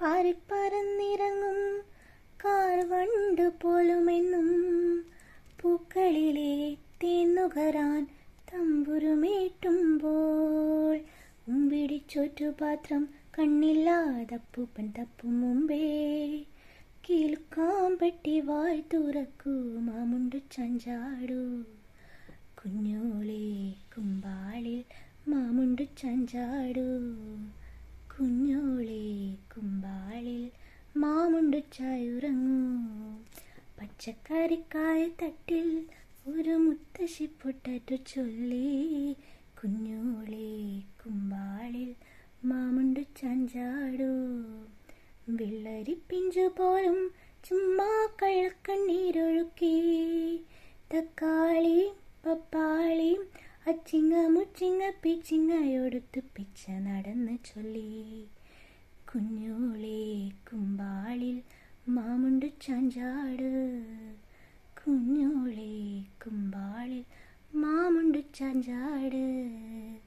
പാറിപ്പറന്നിറങ്ങും കാർവണ്ട് പോലുമെന്നും പൂക്കളിലെ തേന്നുകരാൻ തമ്പുരുമീട്ടുമ്പോൾ ഉമ്പിടിച്ചൊറ്റുപാത്രം കണ്ണില്ലാതപ്പൂപ്പൻ തപ്പും മുമ്പേ കീൽക്കാമ്പട്ടി വായ് തുറക്കൂ മാമുണ്ടു ചഞ്ചാടു കുഞ്ഞോളെ കുമ്പാളിൽ മാമുണ്ടു ചഞ്ചാടു കുഞ്ഞോളെ കുമ്പാളിൽ മാമുണ്ടു ചായുറങ്ങൂ പച്ചക്കറിക്കായ തട്ടിൽ ഒരു മുത്തശ്ശി പൊട്ടറ്റു ചൊല്ലി കുഞ്ഞോളെ കുമ്പാളിൽ മാമുണ്ടു ചഞ്ചാടു വെള്ളരി പിഞ്ചു പോലും ചുമ്മാ കള്ളക്കണ്ണീരൊഴുക്കി തക്കാളി പപ്പാളി അച്ചിങ്ങ മുച്ചിങ്ങ പിച്ചിങ്ങയൊടുത്ത് പിച്ച നടന്ന് ചൊല്ലി കുഞ്ഞോളെ കുമ്പാളിൽ മാമുണ്ടു ചഞ്ചാട് കുഞ്ഞോളെ കുമ്പാളിൽ മാമുണ്ടു ചഞ്ചാട്.